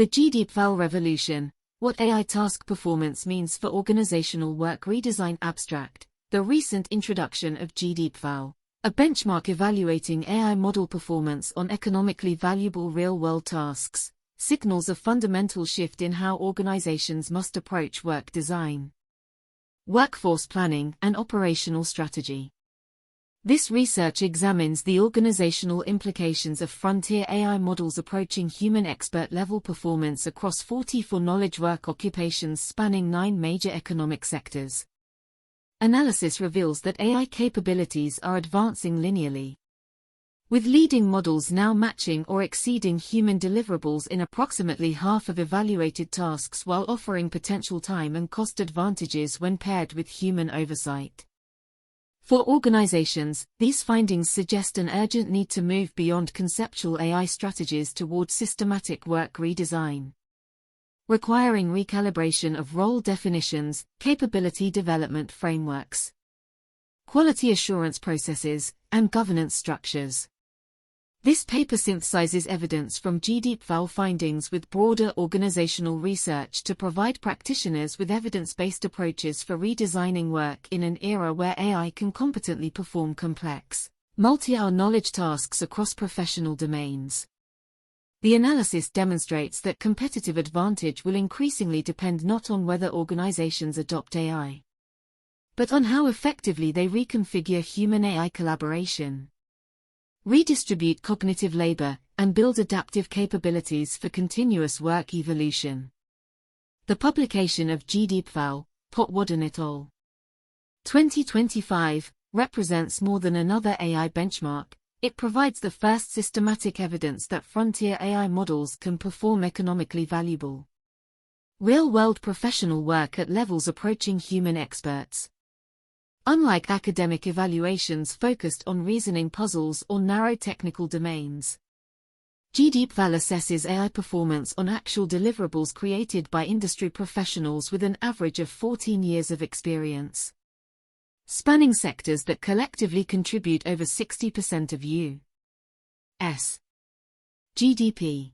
The GDPval revolution, what AI task performance means for organizational work redesign abstract, the recent introduction of GDPval, a benchmark evaluating AI model performance on economically valuable real-world tasks, signals a fundamental shift in how organizations must approach work design, workforce planning, and operational strategy. This research examines the organizational implications of frontier AI models approaching human expert-level performance across 44 knowledge work occupations spanning 9 major economic sectors. Analysis reveals that AI capabilities are advancing linearly, with leading models now matching or exceeding human deliverables in approximately half of evaluated tasks while offering potential time and cost advantages when paired with human oversight. For organizations, these findings suggest an urgent need to move beyond conceptual AI strategies toward systematic work redesign, requiring recalibration of role definitions, capability development frameworks, quality assurance processes, and governance structures. This paper synthesizes evidence from GDPval findings with broader organizational research to provide practitioners with evidence-based approaches for redesigning work in an era where AI can competently perform complex, multi-hour knowledge tasks across professional domains. The analysis demonstrates that competitive advantage will increasingly depend not on whether organizations adopt AI, but on how effectively they reconfigure human-AI collaboration, redistribute cognitive labor, and build adaptive capabilities for continuous work evolution. The publication of GDPval, Potwadden et al. 2025, represents more than another AI benchmark. It provides the first systematic evidence that frontier AI models can perform economically valuable, real-world professional work at levels approaching human experts. Unlike academic evaluations focused on reasoning puzzles or narrow technical domains, GDPval assesses AI performance on actual deliverables created by industry professionals with an average of 14 years of experience, spanning sectors that collectively contribute over 60% of U.S. GDP.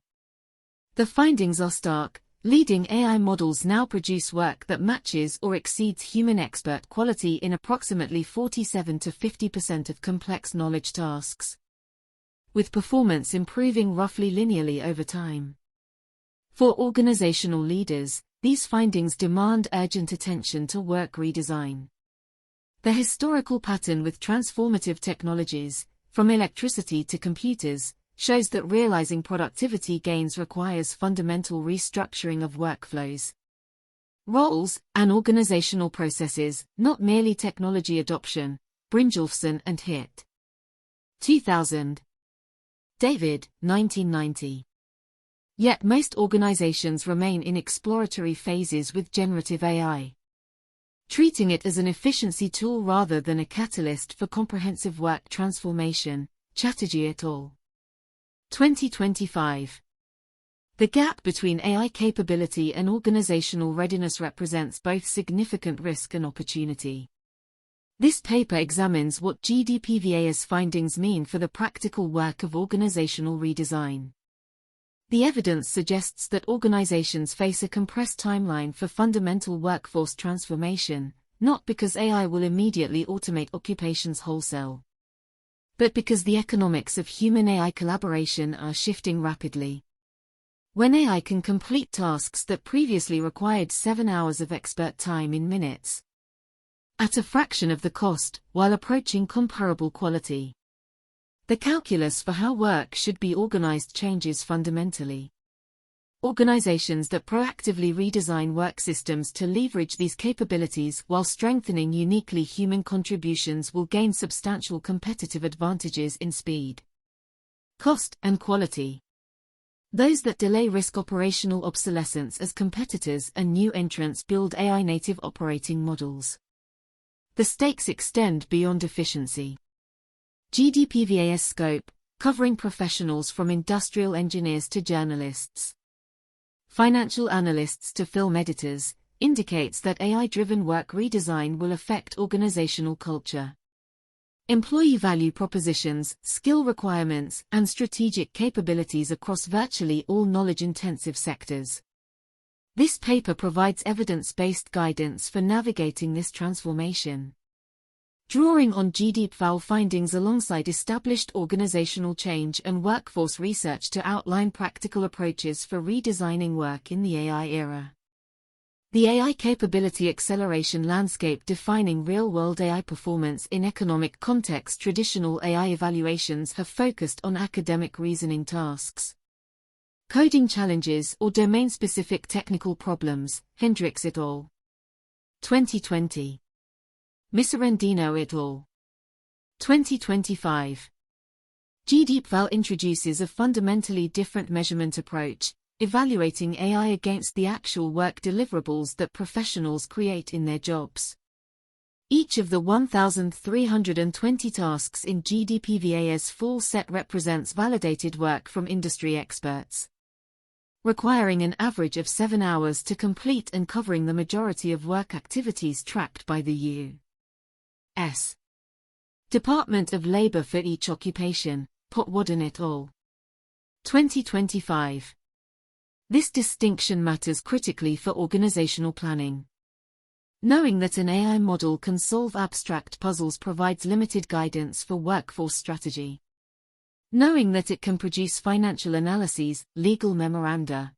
The findings are stark. Leading AI models now produce work that matches or exceeds human expert quality in approximately 47 to 50% of complex knowledge tasks, with performance improving roughly linearly over time. For organizational leaders, these findings demand urgent attention to work redesign. The historical pattern with transformative technologies, from electricity to computers, shows that realizing productivity gains requires fundamental restructuring of workflows, roles, and organizational processes, not merely technology adoption. Brynjolfsson and Hitt. 2000. David, 1990. Yet most organizations remain in exploratory phases with generative AI, treating it as an efficiency tool rather than a catalyst for comprehensive work transformation. Chatterjee et al. 2025. The gap between AI capability and organizational readiness represents both significant risk and opportunity. This paper examines what GDPval's findings mean for the practical work of organizational redesign. The evidence suggests that organizations face a compressed timeline for fundamental workforce transformation, not because AI will immediately automate occupations wholesale, but because the economics of human-AI collaboration are shifting rapidly. When AI can complete tasks that previously required 7 hours of expert time in minutes, at a fraction of the cost, while approaching comparable quality, the calculus for how work should be organized changes fundamentally. Organizations that proactively redesign work systems to leverage these capabilities while strengthening uniquely human contributions will gain substantial competitive advantages in speed, cost, and quality. Those that delay risk operational obsolescence as competitors and new entrants build AI-native operating models. The stakes extend beyond efficiency. GDPval's scope, covering professionals from industrial engineers to journalists, financial analysts to film editors, indicates that AI-driven work redesign will affect organizational culture, employee value propositions, skill requirements, and strategic capabilities across virtually all knowledge-intensive sectors. This paper provides evidence-based guidance for navigating this transformation. Drawing on GDPval findings alongside established organizational change and workforce research to outline practical approaches for redesigning work in the AI era. The AI capability acceleration landscape defining real-world AI performance in economic context. Traditional AI evaluations have focused on academic reasoning tasks, coding challenges, or domain-specific technical problems. Hendricks et al. 2020. Miserendino et al. 2025. GDPval introduces a fundamentally different measurement approach, evaluating AI against the actual work deliverables that professionals create in their jobs. Each of the 1,320 tasks in GDPval's full set represents validated work from industry experts, requiring an average of 7 hours to complete and covering the majority of work activities tracked by the U.S. Department of Labor for each occupation. Potwadden et al. 2025. This distinction matters critically for organizational planning. Knowing that an AI model can solve abstract puzzles provides limited guidance for workforce strategy. Knowing that it can produce financial analyses, legal memoranda,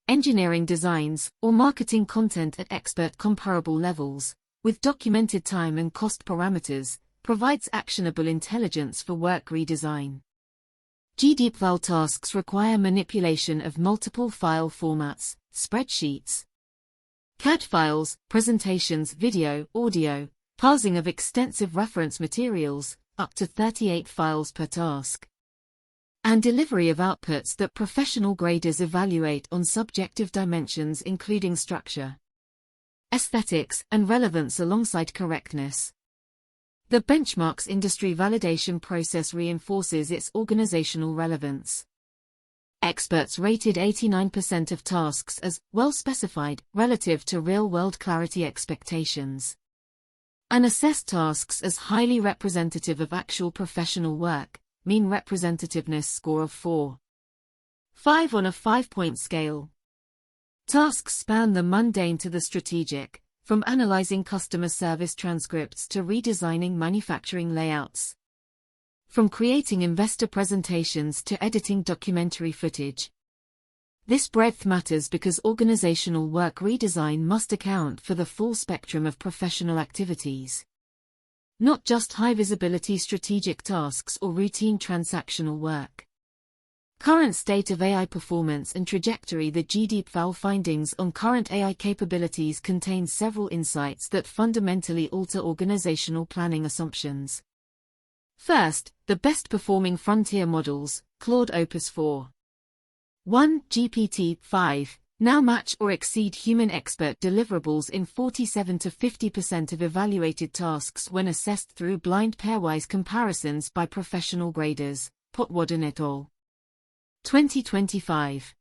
engineering designs, or marketing content at expert comparable levels, with documented time and cost parameters, provides actionable intelligence for work redesign. GDPval tasks require manipulation of multiple file formats, spreadsheets, CAD files, presentations, video, audio, parsing of extensive reference materials, up to 38 files per task, and delivery of outputs that professional graders evaluate on subjective dimensions including structure, aesthetics, and relevance alongside correctness. The benchmark's industry validation process reinforces its organizational relevance. Experts rated 89% of tasks as well-specified relative to real-world clarity expectations, and assessed tasks as highly representative of actual professional work, mean representativeness score of 4.5 on a 5-point scale. Tasks span the mundane to the strategic, from analyzing customer service transcripts to redesigning manufacturing layouts, from creating investor presentations to editing documentary footage. This breadth matters because organizational work redesign must account for the full spectrum of professional activities, not just high-visibility strategic tasks or routine transactional work. Current state of AI performance and trajectory. The GDPval findings on current AI capabilities contain several insights that fundamentally alter organizational planning assumptions. First, the best-performing frontier models, Claude Opus 4. 1. GPT-5, now match or exceed human expert deliverables in 47 to 50% of evaluated tasks when assessed through blind pairwise comparisons by professional graders. Potwadden et al. 2025.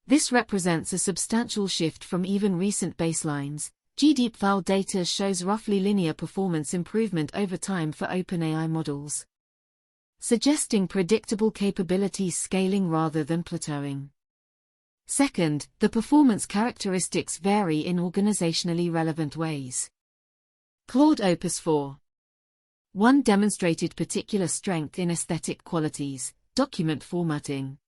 This represents a substantial shift from even recent baselines. GDPval data shows roughly linear performance improvement over time for OpenAI models, suggesting predictable capability scaling rather than plateauing. Second, the performance characteristics vary in organizationally relevant ways. Claude Opus 4. 1 demonstrated particular strength in aesthetic qualities, document formatting,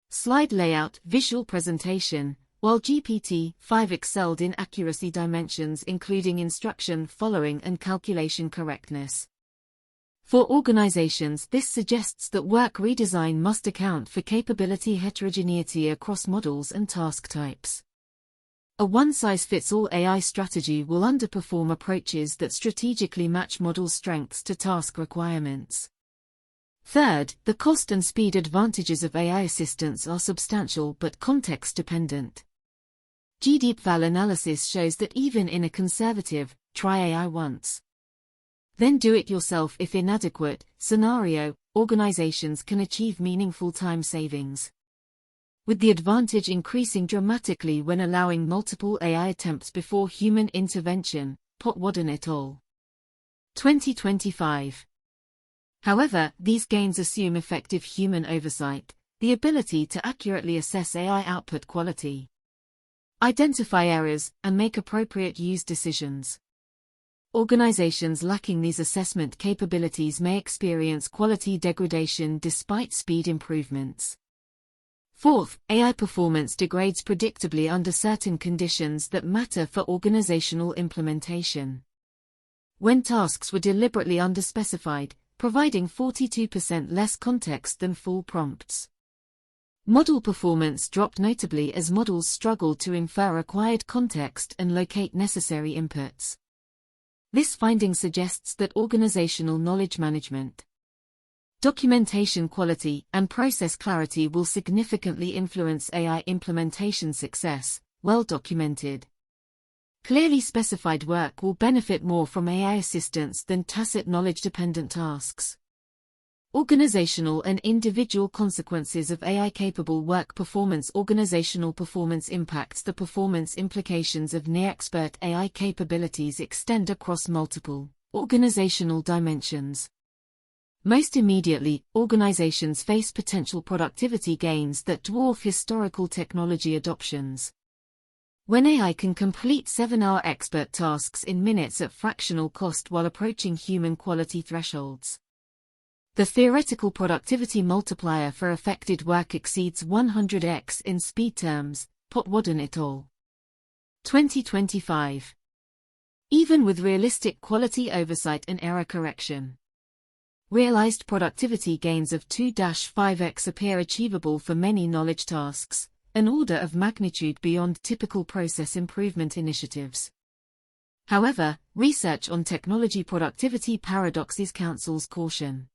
slide layout, visual presentation, while GPT-5 excelled in accuracy dimensions including instruction following and calculation correctness. For organizations, this suggests that work redesign must account for capability heterogeneity across models and task types. A one-size-fits-all AI strategy will underperform approaches that strategically match model strengths to task requirements. Third, the cost and speed advantages of AI assistance are substantial but context-dependent. GDPval analysis shows that even in a conservative, try AI once, then do it yourself if inadequate, scenario, organizations can achieve meaningful time savings, with the advantage increasing dramatically when allowing multiple AI attempts before human intervention. Potwadden et al. 2025. However, these gains assume effective human oversight, the ability to accurately assess AI output quality, identify errors, and make appropriate use decisions. Organizations lacking these assessment capabilities may experience quality degradation despite speed improvements. Fourth, AI performance degrades predictably under certain conditions that matter for organizational implementation. When tasks were deliberately underspecified, providing 42% less context than full prompts. Model performance dropped notably as models struggled to infer required context and locate necessary inputs. This finding suggests that organizational knowledge management, documentation quality, and process clarity will significantly influence AI implementation success. Well-documented, clearly specified work will benefit more from AI assistance than tacit knowledge-dependent tasks. Organizational and individual consequences of AI-capable work performance. Organizational performance impacts. The performance implications of near-expert AI capabilities extend across multiple organizational dimensions. Most immediately, organizations face potential productivity gains that dwarf historical technology adoptions. When AI can complete 7-hour expert tasks in minutes at fractional cost while approaching human quality thresholds, the theoretical productivity multiplier for affected work exceeds 100x in speed terms. Potwadden et al. 2025. Even with realistic quality oversight and error correction, realized productivity gains of 2-5x appear achievable for many knowledge tasks, an order of magnitude beyond typical process improvement initiatives. However, research on technology productivity paradoxes counsels caution.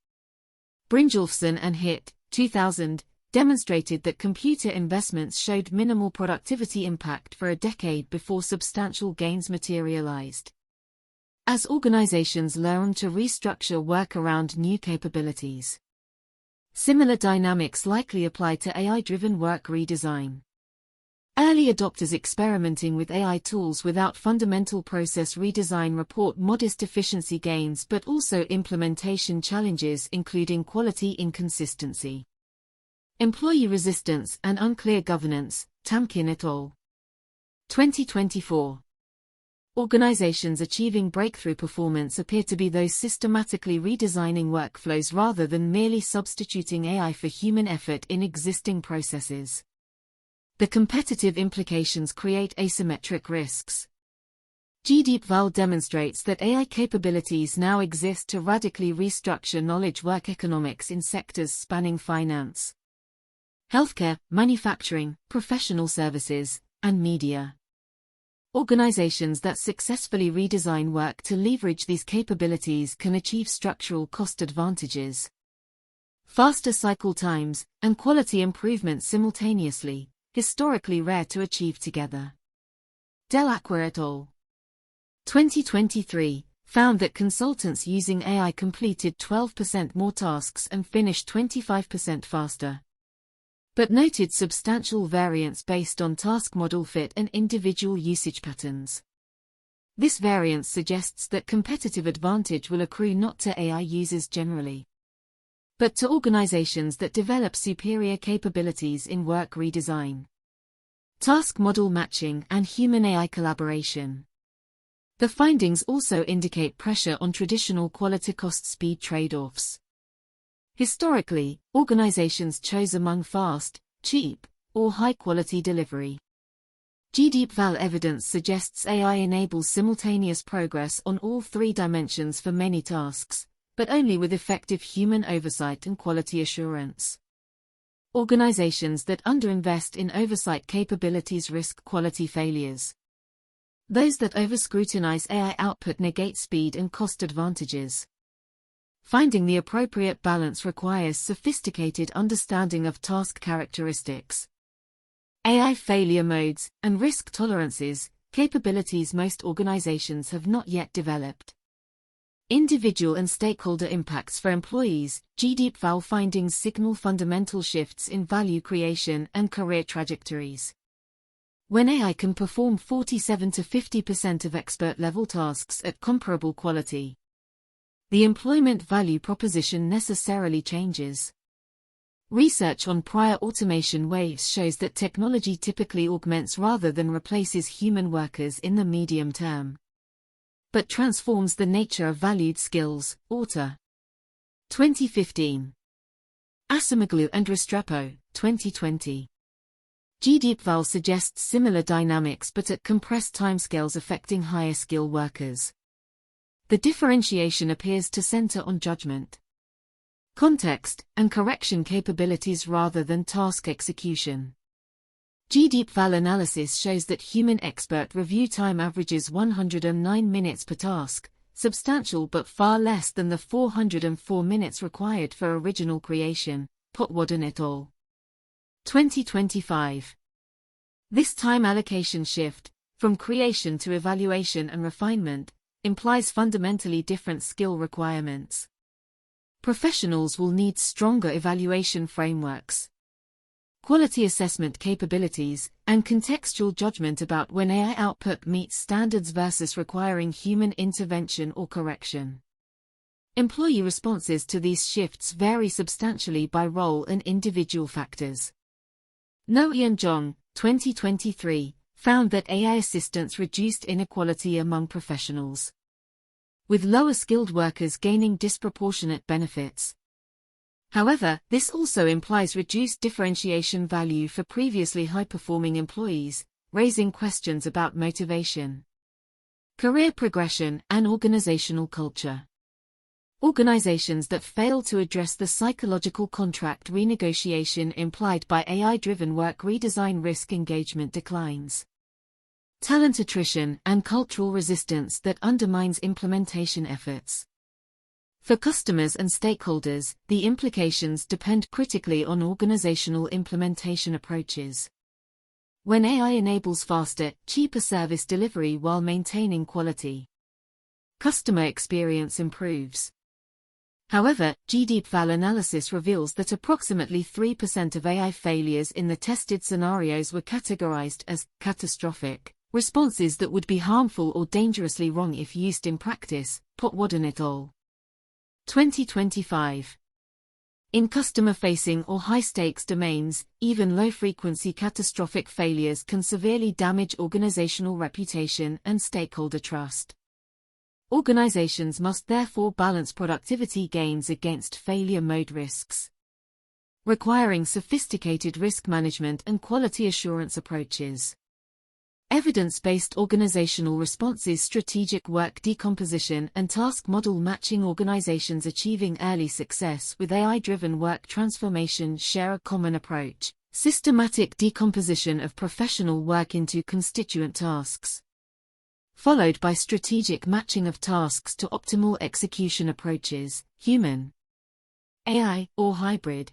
Brynjolfsson and Hitt, 2000, demonstrated that computer investments showed minimal productivity impact for a decade before substantial gains materialized. As organizations learn to restructure work around new capabilities, similar dynamics likely apply to AI-driven work redesign. Early adopters experimenting with AI tools without fundamental process redesign report modest efficiency gains but also implementation challenges including quality inconsistency, employee resistance, and unclear governance. Tamkin et al. 2024. Organizations achieving breakthrough performance appear to be those systematically redesigning workflows rather than merely substituting AI for human effort in existing processes. The competitive implications create asymmetric risks. GDPval demonstrates that AI capabilities now exist to radically restructure knowledge work economics in sectors spanning finance, healthcare, manufacturing, professional services, and media. Organizations that successfully redesign work to leverage these capabilities can achieve structural cost advantages, faster cycle times, and quality improvements simultaneously, historically rare to achieve together. Delacroix et al. 2023 found that consultants using AI completed 12% more tasks and finished 25% faster, but noted substantial variance based on task model fit and individual usage patterns. This variance suggests that competitive advantage will accrue not to AI users generally, but to organizations that develop superior capabilities in work redesign, task model matching, and human-AI collaboration. The findings also indicate pressure on traditional quality-cost-speed trade-offs. Historically, organizations chose among fast, cheap, or high-quality delivery. GDPval evidence suggests AI enables simultaneous progress on all three dimensions for many tasks, but only with effective human oversight and quality assurance. Organizations that underinvest in oversight capabilities risk quality failures. Those that overscrutinize AI output negate speed and cost advantages. Finding the appropriate balance requires sophisticated understanding of task characteristics, AI failure modes, and risk tolerances, capabilities most organizations have not yet developed. Individual and stakeholder impacts for employees. GDPval findings signal fundamental shifts in value creation and career trajectories. When AI can perform 47 to 50% of expert-level tasks at comparable quality, the employment value proposition necessarily changes. Research on prior automation waves shows that technology typically augments rather than replaces human workers in the medium term, but transforms the nature of valued skills. Author 2015. Acemoglu and Restrepo, 2020. GDPval suggests similar dynamics but at compressed timescales affecting higher skill workers. The differentiation appears to center on judgment, context, and correction capabilities rather than task execution. GDPval analysis shows that human expert review time averages 109 minutes per task, substantial but far less than the 404 minutes required for original creation. Potwadden et al. 2025. This time allocation shift, from creation to evaluation and refinement, implies fundamentally different skill requirements. Professionals will need stronger evaluation frameworks, quality assessment capabilities, and contextual judgment about when AI output meets standards versus requiring human intervention or correction. Employee responses to these shifts vary substantially by role and individual factors. Noe and Jong, 2023, found that AI assistance reduced inequality among professionals, with lower-skilled workers gaining disproportionate benefits. However, this also implies reduced differentiation value for previously high-performing employees, raising questions about motivation, career progression, and organizational culture. Organizations that fail to address the psychological contract renegotiation implied by AI-driven work redesign risk engagement declines, talent attrition, and cultural resistance that undermines implementation efforts. For customers and stakeholders, the implications depend critically on organizational implementation approaches. When AI enables faster, cheaper service delivery while maintaining quality, customer experience improves. However, GDPval analysis reveals that approximately 3% of AI failures in the tested scenarios were categorized as catastrophic responses that would be harmful or dangerously wrong if used in practice. Potwadden et al. 2025. In customer-facing or high-stakes domains, even low-frequency catastrophic failures can severely damage organizational reputation and stakeholder trust. Organizations must therefore balance productivity gains against failure mode risks, requiring sophisticated risk management and quality assurance approaches. Evidence-based organizational responses, strategic work decomposition, and task model matching. Organizations achieving early success with AI-driven work transformation share a common approach: systematic decomposition of professional work into constituent tasks, followed by strategic matching of tasks to optimal execution approaches, human, AI, or hybrid.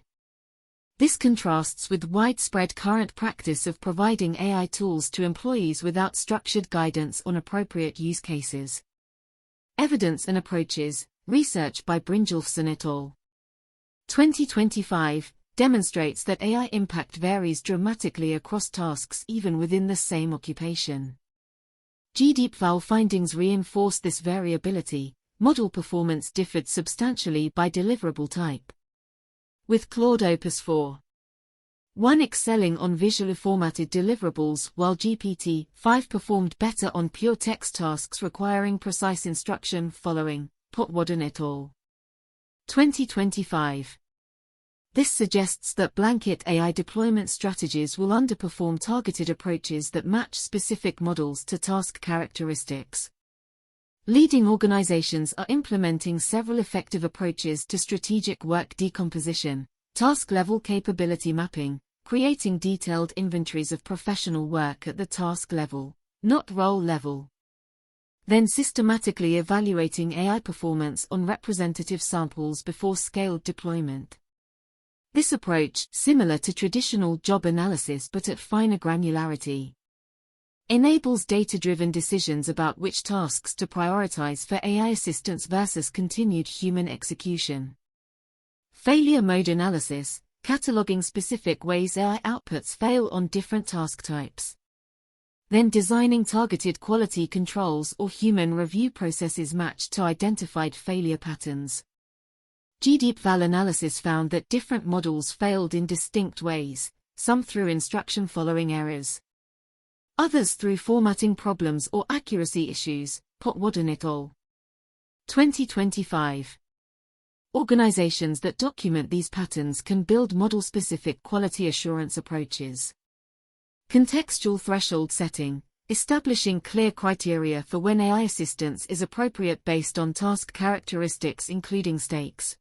This contrasts with widespread current practice of providing AI tools to employees without structured guidance on appropriate use cases. Evidence and approaches. Research by Brynjolfsson et al. 2025 demonstrates that AI impact varies dramatically across tasks even within the same occupation. GDPval findings reinforce this variability. Model performance differed substantially by deliverable type, with Claude Opus 4.1 excelling on visually formatted deliverables, while GPT-5 performed better on pure text tasks requiring precise instruction. Following Potwadden et al. 2025. This suggests that blanket AI deployment strategies will underperform targeted approaches that match specific models to task characteristics. Leading organizations are implementing several effective approaches to strategic work decomposition, task-level capability mapping, creating detailed inventories of professional work at the task level, not role level, then systematically evaluating AI performance on representative samples before scaled deployment. This approach, similar to traditional job analysis but at finer granularity, enables data-driven decisions about which tasks to prioritize for AI assistance versus continued human execution. Failure mode analysis, cataloging specific ways AI outputs fail on different task types. then designing targeted quality controls or human review processes matched to identified failure patterns. GDPval analysis found that different models failed in distinct ways, some through instruction following errors, others through formatting problems or accuracy issues. Potwood et al. 2025. Organizations that document these patterns can build model-specific quality assurance approaches. Contextual threshold setting, establishing clear criteria for when AI assistance is appropriate based on task characteristics including stakes,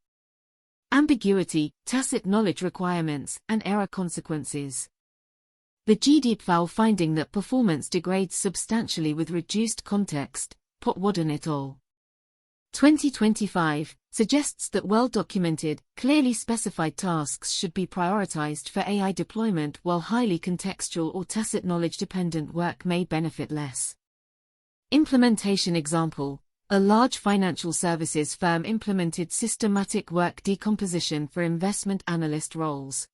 ambiguity, tacit knowledge requirements, and error consequences. The GDPval finding that performance degrades substantially with reduced context, Potwood et al. 2025, suggests that well-documented, clearly specified tasks should be prioritized for AI deployment while highly contextual or tacit knowledge-dependent work may benefit less. Implementation example: a large financial services firm implemented systematic work decomposition for investment analyst roles,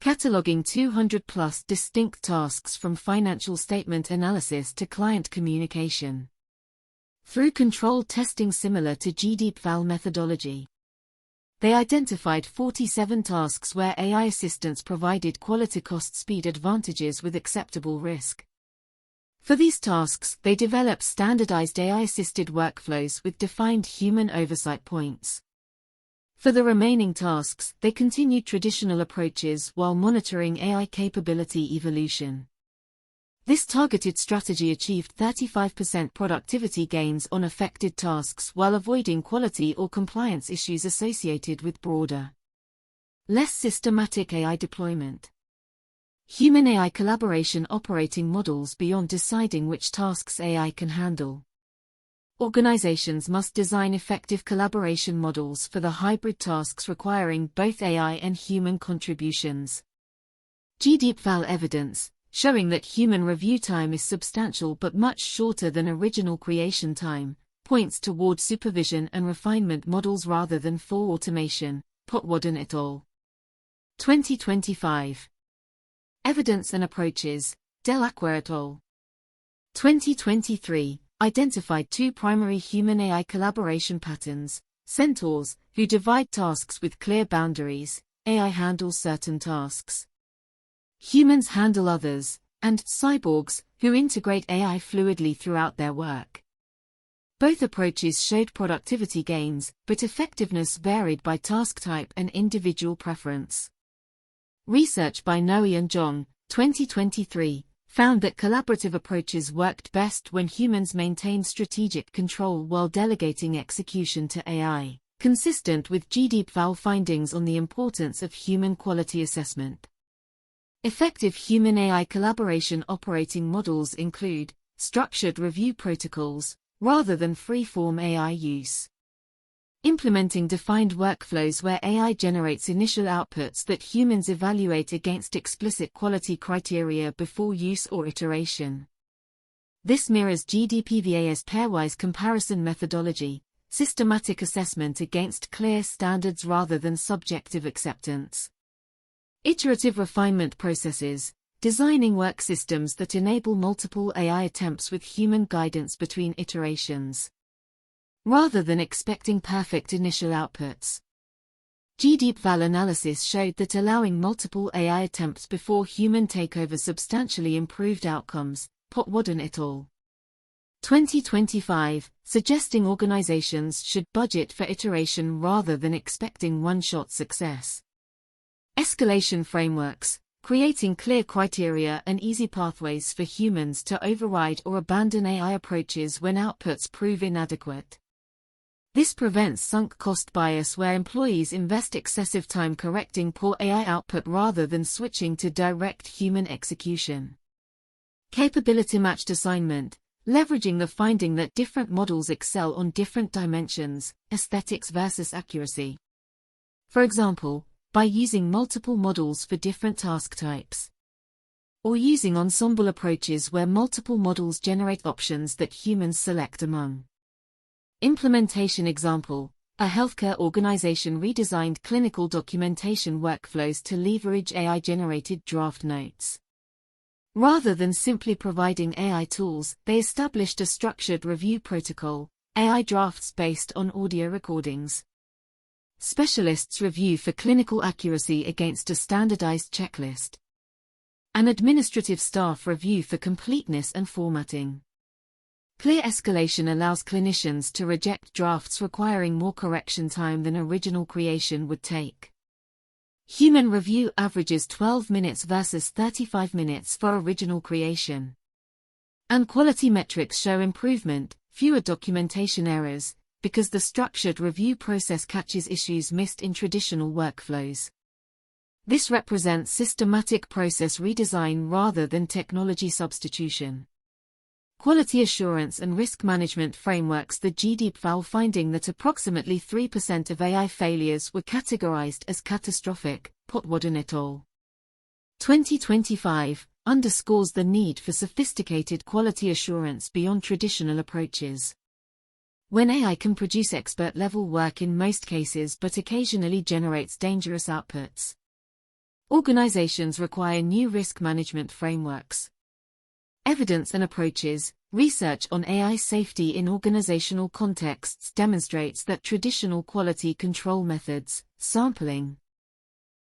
cataloging 200+ distinct tasks from financial statement analysis to client communication, through controlled testing similar to GDPval methodology. They identified 47 tasks where AI assistance provided quality cost-speed advantages with acceptable risk. For these tasks, they developed standardized AI-assisted workflows with defined human oversight points. For the remaining tasks, they continued traditional approaches while monitoring AI capability evolution. This targeted strategy achieved 35% productivity gains on affected tasks while avoiding quality or compliance issues associated with broader, less systematic AI deployment. Human-AI collaboration operating models beyond deciding which tasks AI can handle. Organizations must design effective collaboration models for the hybrid tasks requiring both AI and human contributions. GDPval evidence, showing that human review time is substantial but much shorter than original creation time, points toward supervision and refinement models rather than full automation. Potwood et al. 2025. Evidence and approaches, Delacroix et al. 2023, identified two primary human-AI collaboration patterns: centaurs, who divide tasks with clear boundaries, AI handles certain tasks, humans handle others, and cyborgs, who integrate AI fluidly throughout their work. Both approaches showed productivity gains, but effectiveness varied by task type and individual preference. Research by Noe and Zhong, 2023, found that collaborative approaches worked best when humans maintained strategic control while delegating execution to AI, consistent with GDPval findings on the importance of human quality assessment. Effective human-AI collaboration operating models include structured review protocols, rather than free-form AI use. Implementing defined workflows where AI generates initial outputs that humans evaluate against explicit quality criteria before use or iteration. This mirrors GDPval's pairwise comparison methodology, systematic assessment against clear standards rather than subjective acceptance. Iterative refinement processes, designing work systems that enable multiple AI attempts with human guidance between iterations, rather than expecting perfect initial outputs. GDPval analysis showed that allowing multiple AI attempts before human takeover substantially improved outcomes. Potwood et al. 2025, suggesting organizations should budget for iteration rather than expecting one-shot success. Escalation frameworks, creating clear criteria and easy pathways for humans to override or abandon AI approaches when outputs prove inadequate. This prevents sunk cost bias where employees invest excessive time correcting poor AI output rather than switching to direct human execution. Capability matched assignment, leveraging the finding that different models excel on different dimensions, aesthetics versus accuracy. For example, by using multiple models for different task types, or using ensemble approaches where multiple models generate options that humans select among. Implementation example: a healthcare organization redesigned clinical documentation workflows to leverage AI-generated draft notes, Rather than simply providing AI tools, they established a structured review protocol, AI drafts based on audio recordings. Specialists review for clinical accuracy against a standardized checklist. An administrative staff review for completeness and formatting. Clear escalation allows clinicians to reject drafts requiring more correction time than original creation would take. Human review averages 12 minutes versus 35 minutes for original creation. And quality metrics show improvement, fewer documentation errors, because the structured review process catches issues missed in traditional workflows. This represents systematic process redesign rather than technology substitution. Quality assurance and risk management frameworks. The GDPval finding that approximately 3% of AI failures were categorized as catastrophic, Potwadden et al. 2025, underscores the need for sophisticated quality assurance beyond traditional approaches. When AI can produce expert-level work in most cases but occasionally generates dangerous outputs, organizations require new risk management frameworks. Evidence and approaches. Research on AI safety in organizational contexts demonstrates that traditional quality control methods, sampling,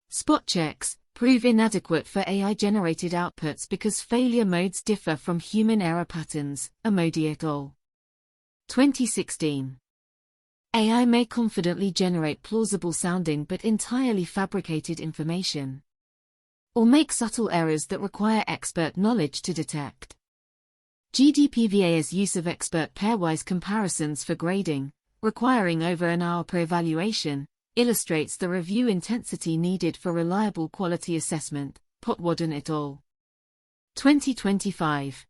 spot checks, prove inadequate for AI-generated outputs because failure modes differ from human error patterns. Amodi et al. 2016. AI may confidently generate plausible-sounding but entirely fabricated information, or make subtle errors that require expert knowledge to detect. GDPval's use of expert pairwise comparisons for grading, requiring over an hour per evaluation, illustrates the review intensity needed for reliable quality assessment. Potwadden et al. 2025.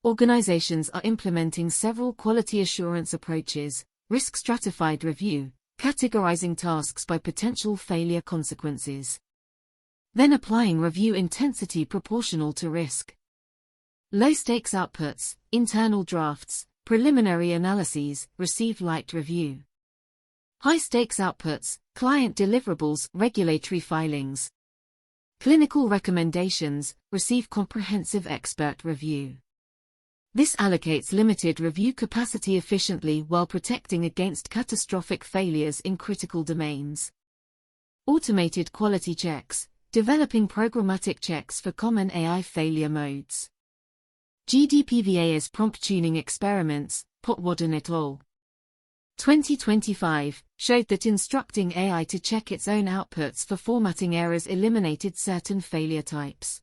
Organizations are implementing several quality assurance approaches: risk-stratified review, categorizing tasks by potential failure consequences, then applying review intensity proportional to risk. Low-stakes outputs, internal drafts, preliminary analyses, receive light review. High-stakes outputs, client deliverables, regulatory filings, clinical recommendations, receive comprehensive expert review. This allocates limited review capacity efficiently while protecting against catastrophic failures in critical domains. Automated quality checks, developing programmatic checks for common AI failure modes. GDPval's prompt tuning experiments, Potwadden et al. 2025, showed that instructing AI to check its own outputs for formatting errors eliminated certain failure types.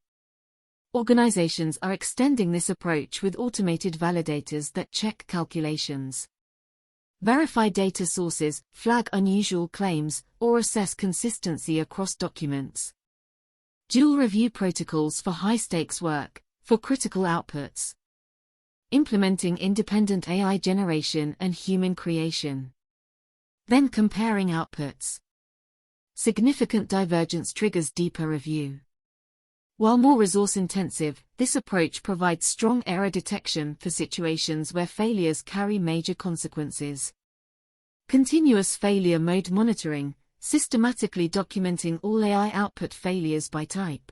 Organizations are extending this approach with automated validators that check calculations, verify data sources, flag unusual claims, or assess consistency across documents. Dual review protocols for high-stakes work, for critical outputs. Implementing independent AI generation and human creation. Then comparing outputs. Significant divergence triggers deeper review. While more resource-intensive, this approach provides strong error detection for situations where failures carry major consequences. Continuous failure mode monitoring, systematically documenting all AI output failures by type,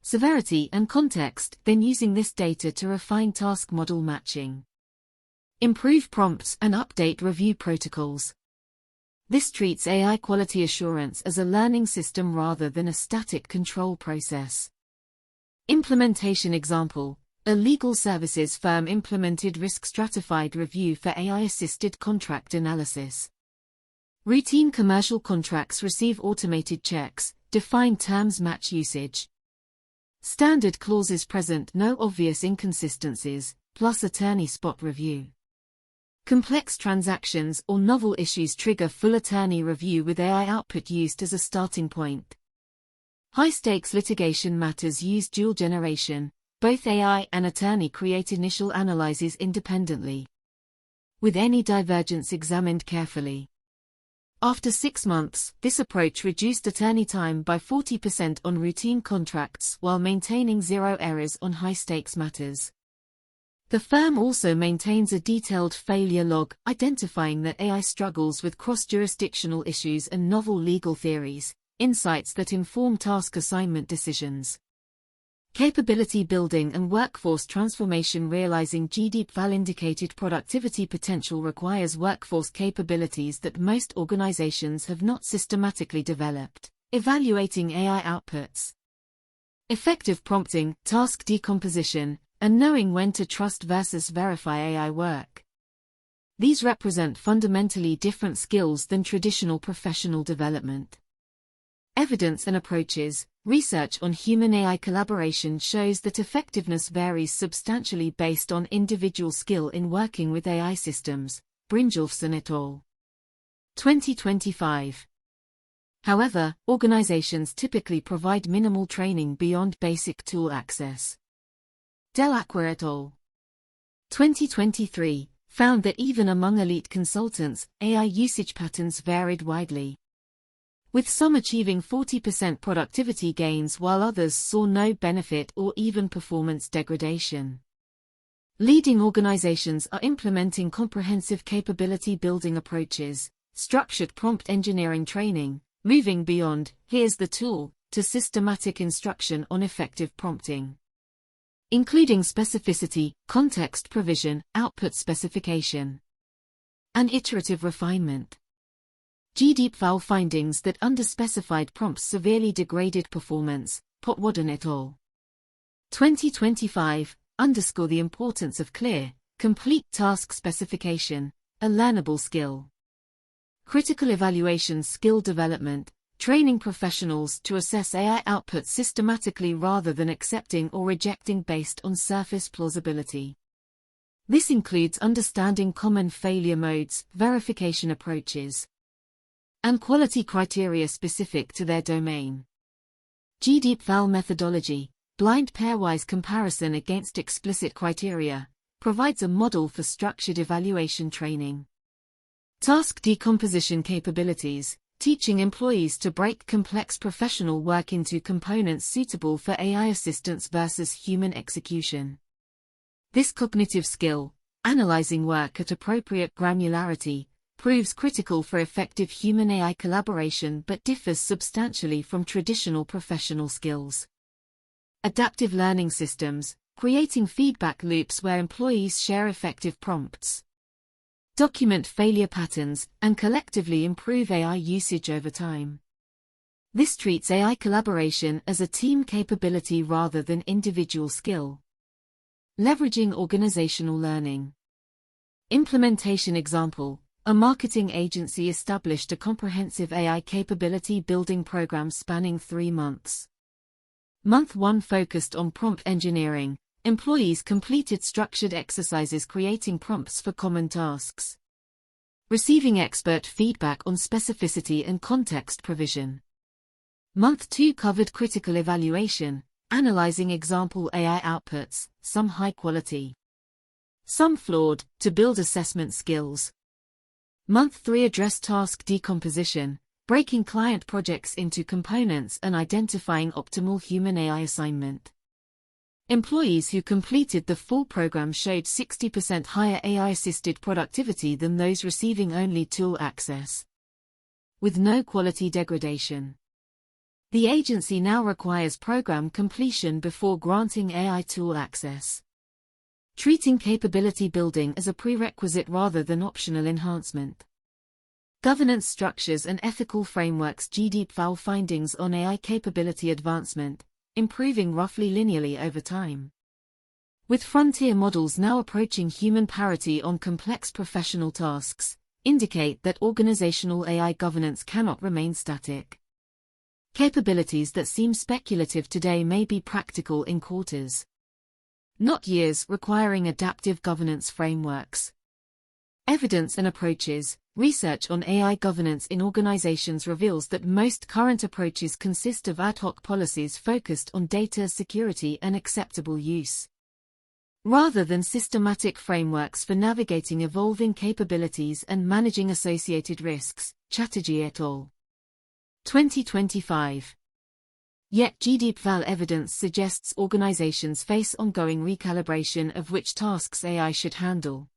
severity and context, then using this data to refine task model matching. Improve prompts and update review protocols. This treats AI quality assurance as a learning system rather than a static control process. Implementation example: a legal services firm implemented risk-stratified review for AI-assisted contract analysis. Routine commercial contracts receive automated checks, defined terms match usage. Standard clauses present no obvious inconsistencies, plus attorney spot review. Complex transactions or novel issues trigger full attorney review with AI output used as a starting point. High-stakes litigation matters use dual generation. Both AI and attorney create initial analyses independently, with any divergence examined carefully. After 6 months, this approach reduced attorney time by 40% on routine contracts while maintaining 0 errors on high-stakes matters. The firm also maintains a detailed failure log, identifying that AI struggles with cross-jurisdictional issues and novel legal theories, insights that inform task assignment decisions. Capability building and workforce transformation. Realizing GDPval indicated productivity potential requires workforce capabilities that most organizations have not systematically developed. Evaluating AI outputs. Effective prompting, task decomposition, and knowing when to trust versus verify AI work. These represent fundamentally different skills than traditional professional development. Evidence and approaches. Research on human-AI collaboration shows that effectiveness varies substantially based on individual skill in working with AI systems. Brynjolfsson et al. 2025. However, organizations typically provide minimal training beyond basic tool access. Delacqua et al. 2023 found that even among elite consultants, AI usage patterns varied widely, with some achieving 40% productivity gains while others saw no benefit or even performance degradation. Leading organizations are implementing comprehensive capability building approaches, structured prompt engineering training, moving beyond, here's the tool, to systematic instruction on effective prompting, including specificity, context provision, output specification, and iterative refinement. GDPval findings that underspecified prompts severely degraded performance. Potwadden et al. 2025 underscore the importance of clear, complete task specification, a learnable skill. Critical evaluation. Skill development, training professionals to assess AI output systematically rather than accepting or rejecting based on surface plausibility. This includes understanding common failure modes, verification approaches, and quality criteria specific to their domain. GDPval methodology, blind pairwise comparison against explicit criteria, provides a model for structured evaluation training. Task decomposition capabilities, teaching employees to break complex professional work into components suitable for AI assistance versus human execution. This cognitive skill, analyzing work at appropriate granularity, proves critical for effective human-AI collaboration but differs substantially from traditional professional skills. Adaptive learning systems, creating feedback loops where employees share effective prompts, document failure patterns, and collectively improve AI usage over time. This treats AI collaboration as a team capability rather than individual skill. Leveraging organizational learning. Implementation example. A marketing agency established a comprehensive AI capability building program spanning 3 months. Month 1 focused on prompt engineering. Employees completed structured exercises creating prompts for common tasks, receiving expert feedback on specificity and context provision. Month 2 covered critical evaluation, analyzing example AI outputs, some high quality, some flawed, to build assessment skills. Month 3 addressed task decomposition, breaking client projects into components and identifying optimal human-AI assignment. Employees who completed the full program showed 60% higher AI-assisted productivity than those receiving only tool access, with no quality degradation. The agency now requires program completion before granting AI tool access, treating capability building as a prerequisite rather than optional enhancement. Governance structures and ethical frameworks. GDPval findings on AI capability advancement, improving roughly linearly over time, with frontier models now approaching human parity on complex professional tasks, indicate that organizational AI governance cannot remain static. Capabilities that seem speculative today may be practical in quarters, not years, requiring adaptive governance frameworks. Evidence and approaches. Research on AI governance in organizations reveals that most current approaches consist of ad hoc policies focused on data security and acceptable use, rather than systematic frameworks for navigating evolving capabilities and managing associated risks. Chatterjee et al. 2025. Yet GDPval evidence suggests organizations face ongoing recalibration of which tasks AI should handle,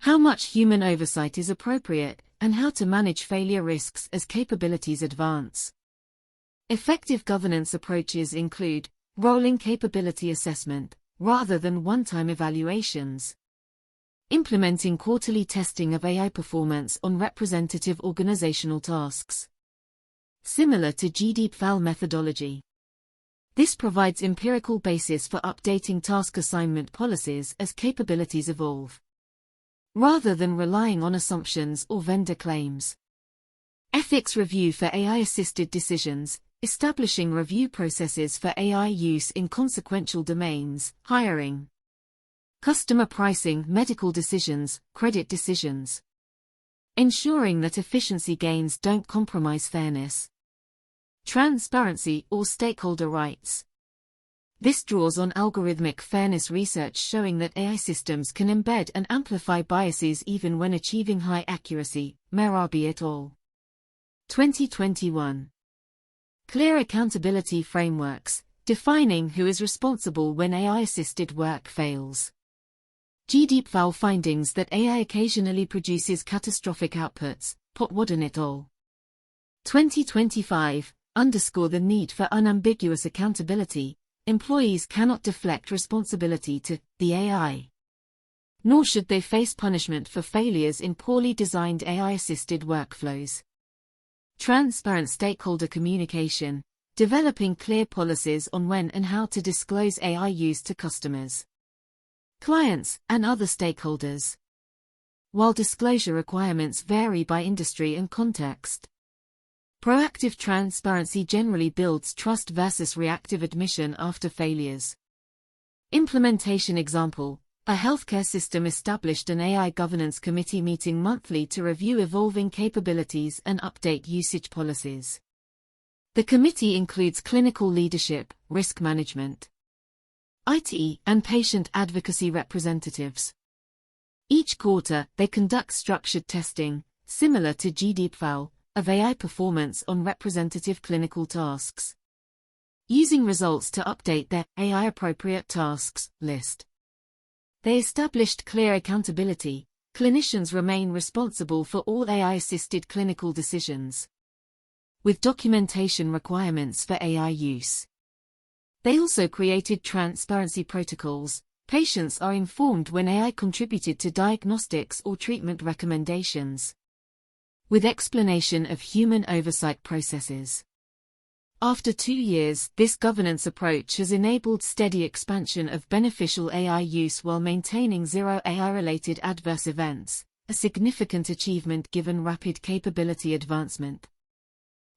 how much human oversight is appropriate, and how to manage failure risks as capabilities advance. Effective governance approaches include rolling capability assessment, rather than one-time evaluations. Implementing quarterly testing of AI performance on representative organizational tasks. Similar to GDPval methodology. This provides empirical basis for updating task assignment policies as capabilities evolve, rather than relying on assumptions or vendor claims. Ethics review for AI-assisted decisions, establishing review processes for AI use in consequential domains, hiring, customer pricing, medical decisions, credit decisions. Ensuring that efficiency gains don't compromise fairness, transparency, or stakeholder rights. This draws on algorithmic fairness research showing that AI systems can embed and amplify biases even when achieving high accuracy. Merabi et al. 2021. Clear accountability frameworks, defining who is responsible when AI-assisted work fails. GDPval findings that AI occasionally produces catastrophic outputs. Potwadden et al. 2025. Underscore the need for unambiguous accountability. Employees cannot deflect responsibility to the AI, nor should they face punishment for failures in poorly designed AI-assisted workflows. Transparent stakeholder communication, developing clear policies on when and how to disclose AI use to customers, clients, and other stakeholders. While disclosure requirements vary by industry and context, proactive transparency generally builds trust versus reactive admission after failures. Implementation example: a healthcare system established an AI governance committee meeting monthly to review evolving capabilities and update usage policies. The committee includes clinical leadership, risk management, IT, and patient advocacy representatives. Each quarter, they conduct structured testing, similar to GDPval, of AI performance on representative clinical tasks, using results to update their AI-appropriate tasks list. They established clear accountability. Clinicians remain responsible for all AI-assisted clinical decisions, with documentation requirements for AI use. They also created transparency protocols. Patients are informed when AI contributed to diagnostics or treatment recommendations, with explanation of human oversight processes. After 2 years, this governance approach has enabled steady expansion of beneficial AI use while maintaining zero AI-related adverse events, a significant achievement given rapid capability advancement.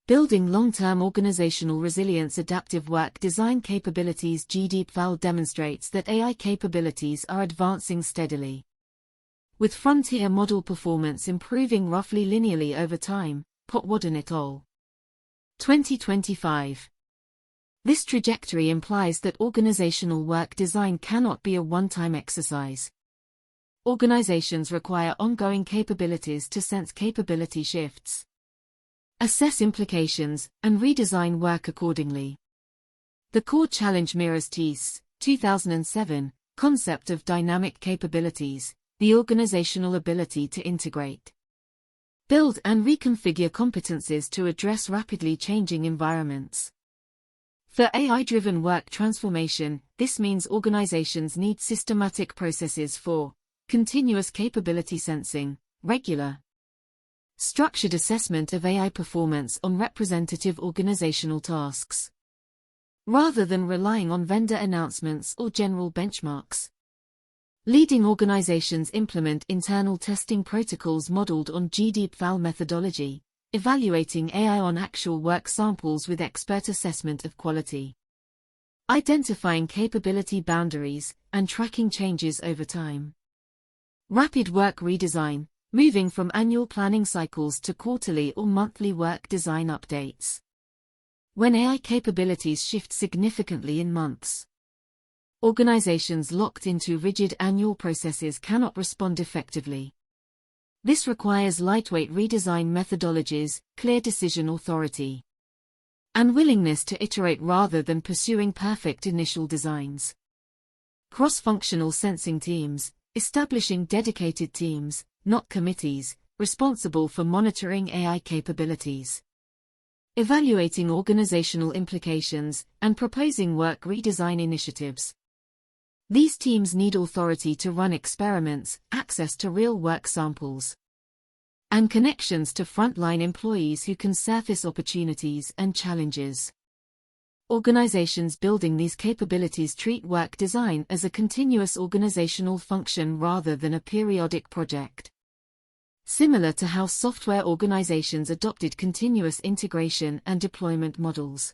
Building long-term organizational resilience. Adaptive work design capabilities. GDPval demonstrates that AI capabilities are advancing steadily, with frontier model performance improving roughly linearly over time. Potwadden et al. 2025. This trajectory implies that organizational work design cannot be a one-time exercise. Organizations require ongoing capabilities to sense capability shifts, assess implications, and redesign work accordingly. The core challenge mirrors TIS 2007 concept of dynamic capabilities, the organizational ability to integrate, build and reconfigure competencies to address rapidly changing environments. For AI-driven work transformation, this means organizations need systematic processes for continuous capability sensing, regular, structured assessment of AI performance on representative organizational tasks, rather than relying on vendor announcements or general benchmarks. Leading organizations implement internal testing protocols modeled on GDPval methodology, evaluating AI on actual work samples with expert assessment of quality, identifying capability boundaries, and tracking changes over time. Rapid work redesign, moving from annual planning cycles to quarterly or monthly work design updates. When AI capabilities shift significantly in months, organizations locked into rigid annual processes cannot respond effectively. This requires lightweight redesign methodologies, clear decision authority, and willingness to iterate rather than pursuing perfect initial designs. Cross-functional sensing teams, establishing dedicated teams, not committees, responsible for monitoring AI capabilities, evaluating organizational implications, and proposing work redesign initiatives. These teams need authority to run experiments, access to real work samples, and connections to frontline employees who can surface opportunities and challenges. Organizations building these capabilities treat work design as a continuous organizational function rather than a periodic project. Similar to how software organizations adopted continuous integration and deployment models.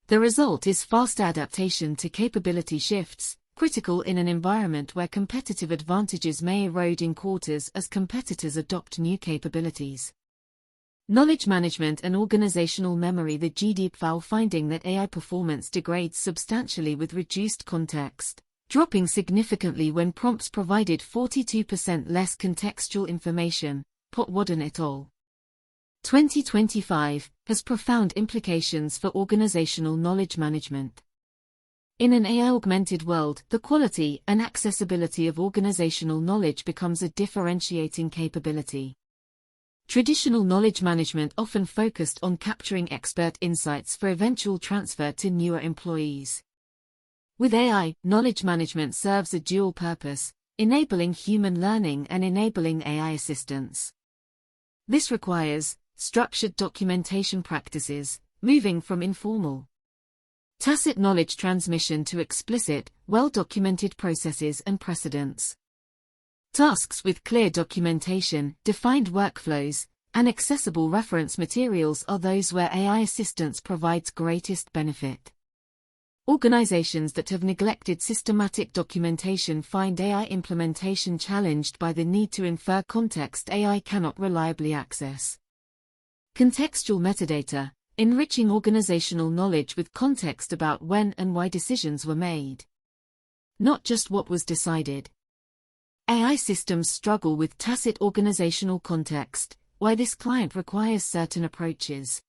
The result is fast adaptation to capability shifts, critical in an environment where competitive advantages may erode in quarters as competitors adopt new capabilities. Knowledge management and organizational memory. The GDPval finding that AI performance degrades substantially with reduced context, dropping significantly when prompts provided 42% less contextual information, Potwadden et al. 2025, has profound implications for organizational knowledge management. In an AI-augmented world, the quality and accessibility of organizational knowledge becomes a differentiating capability. Traditional knowledge management often focused on capturing expert insights for eventual transfer to newer employees. With AI, knowledge management serves a dual purpose, enabling human learning and enabling AI assistance. This requires structured documentation practices, moving from informal, tacit knowledge transmission to explicit, well-documented processes and precedents. Tasks with clear documentation, defined workflows, and accessible reference materials are those where AI assistance provides greatest benefit. Organizations that have neglected systematic documentation find AI implementation challenged by the need to infer context AI cannot reliably access. Contextual metadata, enriching organizational knowledge with context about when and why decisions were made, not just what was decided. AI systems struggle with tacit organizational context, why this client requires certain approaches,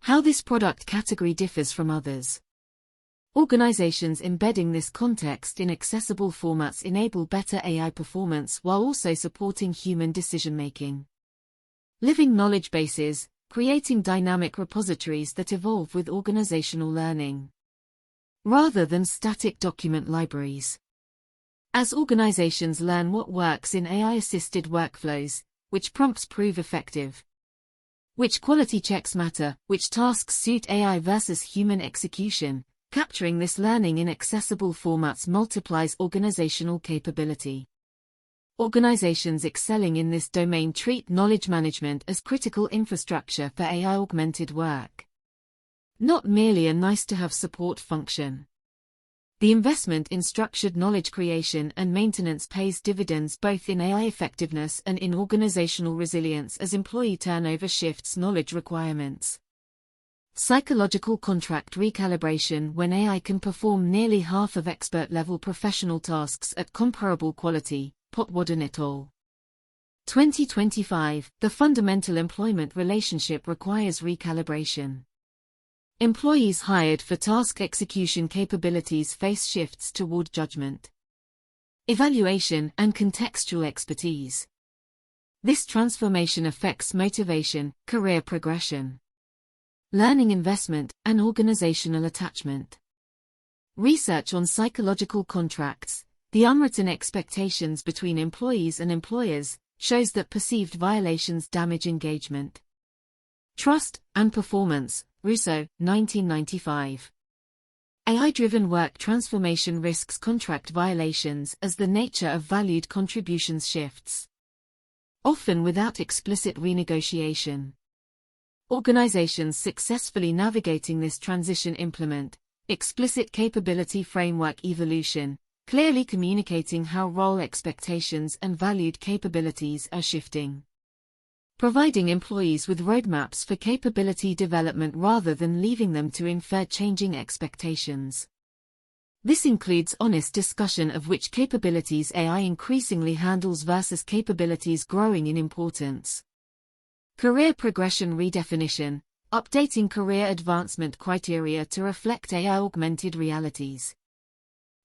how this product category differs from others. Organizations embedding this context in accessible formats enable better AI performance while also supporting human decision-making. Living knowledge bases, creating dynamic repositories that evolve with organizational learning, rather than static document libraries. As organizations learn what works in AI-assisted workflows, which prompts prove effective, which quality checks matter, which tasks suit AI versus human execution, capturing this learning in accessible formats multiplies organizational capability. Organizations excelling in this domain treat knowledge management as critical infrastructure for AI-augmented work, not merely a nice-to-have support function. The investment in structured knowledge creation and maintenance pays dividends both in AI effectiveness and in organizational resilience as employee turnover shifts knowledge requirements. Psychological contract recalibration. When AI can perform nearly half of expert-level professional tasks at comparable quality, Potwadden et al. 2025, the fundamental employment relationship requires recalibration. Employees hired for task execution capabilities face shifts toward judgment, evaluation, and contextual expertise. This transformation affects motivation, career progression, learning investment, and organizational attachment. Research on psychological contracts, the unwritten expectations between employees and employers, shows that perceived violations damage engagement, trust, and performance. Russo, 1995. AI-driven work transformation risks contract violations as the nature of valued contributions shifts, often without explicit renegotiation. Organizations successfully navigating this transition implement explicit capability framework evolution, clearly communicating how role expectations and valued capabilities are shifting, providing employees with roadmaps for capability development rather than leaving them to infer changing expectations. This includes honest discussion of which capabilities AI increasingly handles versus capabilities growing in importance. Career progression redefinition, updating career advancement criteria to reflect AI-augmented realities.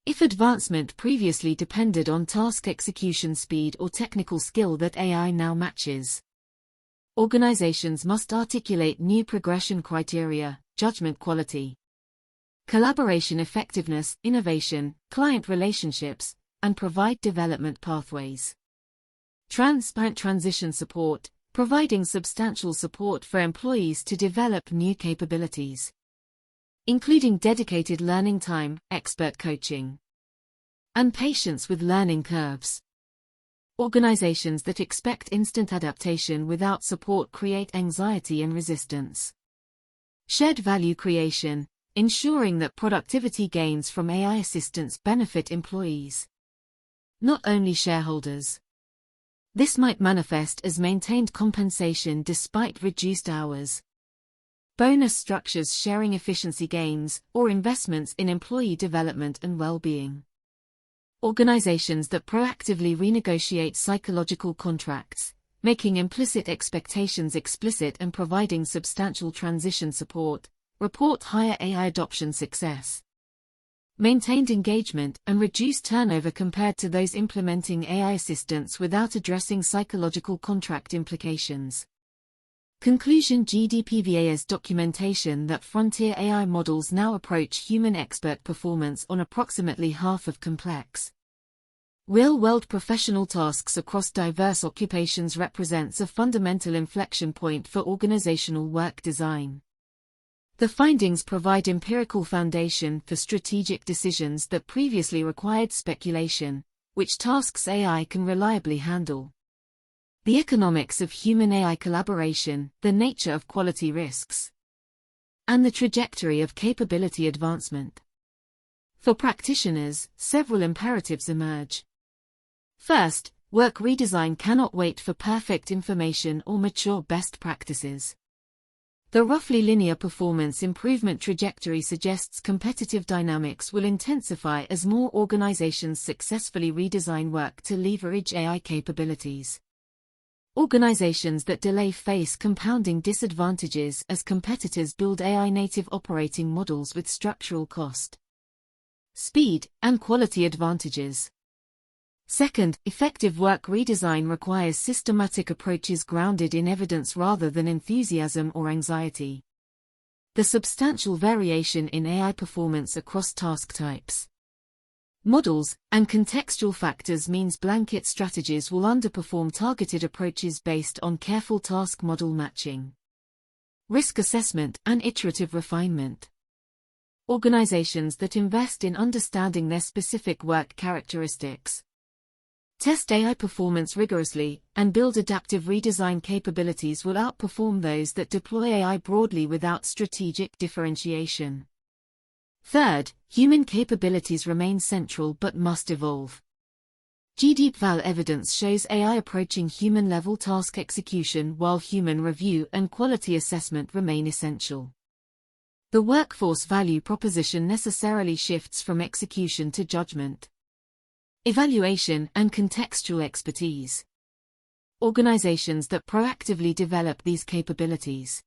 If advancement previously depended on task execution speed or technical skill that AI now matches, Organizations must articulate new progression criteria, judgment quality, collaboration effectiveness, innovation, client relationships, and provide development pathways. Transparent transition support, providing substantial support for employees to develop new capabilities, including dedicated learning time, expert coaching, and patience with learning curves. Organizations that expect instant adaptation without support create anxiety and resistance. Shared value creation, ensuring that productivity gains from AI assistance benefit employees, not only shareholders. This might manifest as maintained compensation despite reduced hours, bonus structures sharing efficiency gains, or investments in employee development and well-being. Organizations that proactively renegotiate psychological contracts, making implicit expectations explicit and providing substantial transition support, report higher AI adoption success, maintained engagement, and reduced turnover compared to those implementing AI assistance without addressing psychological contract implications. Conclusion: GDPval's documentation that frontier AI models now approach human expert performance on approximately half of complex, real-world professional tasks across diverse occupations represents a fundamental inflection point for organizational work design. The findings provide empirical foundation for strategic decisions that previously required speculation, which tasks AI can reliably handle. The economics of human-AI collaboration, the nature of quality risks, and the trajectory of capability advancement. For practitioners, several imperatives emerge. First, work redesign cannot wait for perfect information or mature best practices. The roughly linear performance improvement trajectory suggests competitive dynamics will intensify as more organizations successfully redesign work to leverage AI capabilities. Organizations that delay face compounding disadvantages as competitors build AI-native operating models with structural cost, speed, and quality advantages. Second, effective work redesign requires systematic approaches grounded in evidence rather than enthusiasm or anxiety. The substantial variation in AI performance across task types, models, and contextual factors means blanket strategies will underperform targeted approaches based on careful task model matching, risk assessment, and iterative refinement. Organizations that invest in understanding their specific work characteristics, test AI performance rigorously, and build adaptive redesign capabilities will outperform those that deploy AI broadly without strategic differentiation. Third, human capabilities remain central but must evolve. GDPval evidence shows AI approaching human-level task execution while human review and quality assessment remain essential. The workforce value proposition necessarily shifts from execution to judgment, evaluation, and contextual expertise. Organizations that proactively develop these capabilities,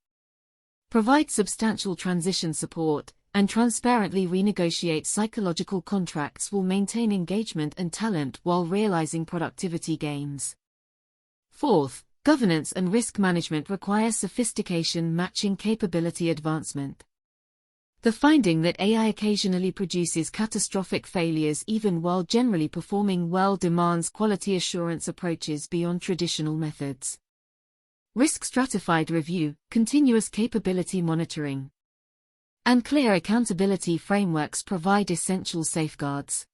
provide substantial transition support, and transparently renegotiate psychological contracts will maintain engagement and talent while realizing productivity gains. Fourth, governance and risk management require sophistication matching capability advancement. The finding that AI occasionally produces catastrophic failures even while generally performing well demands quality assurance approaches beyond traditional methods. Risk-stratified review, continuous capability monitoring, and clear accountability frameworks provide essential safeguards.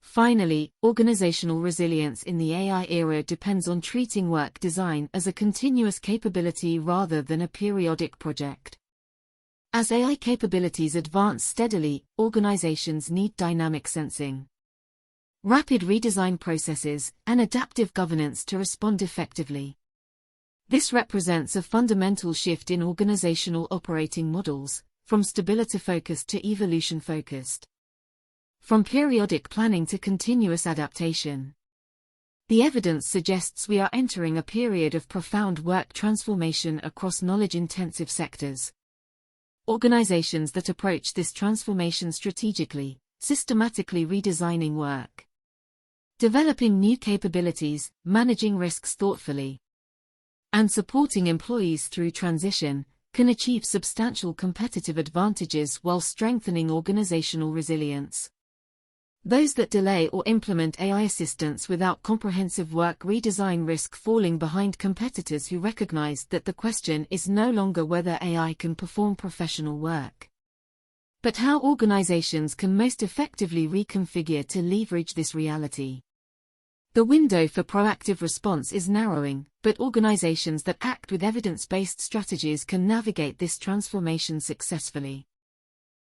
Finally, organizational resilience in the AI era depends on treating work design as a continuous capability rather than a periodic project. As AI capabilities advance steadily, organizations need dynamic sensing, rapid redesign processes, and adaptive governance to respond effectively. This represents a fundamental shift in organizational operating models, from stability-focused to evolution-focused, from periodic planning to continuous adaptation. The evidence suggests we are entering a period of profound work transformation across knowledge-intensive sectors. Organizations that approach this transformation strategically, systematically redesigning work, developing new capabilities, managing risks thoughtfully, and supporting employees through transition, can achieve substantial competitive advantages while strengthening organizational resilience. Those that delay or implement AI assistance without comprehensive work redesign risk falling behind competitors who recognize that the question is no longer whether AI can perform professional work, but how organizations can most effectively reconfigure to leverage this reality. The window for proactive response is narrowing, but organizations that act with evidence-based strategies can navigate this transformation successfully.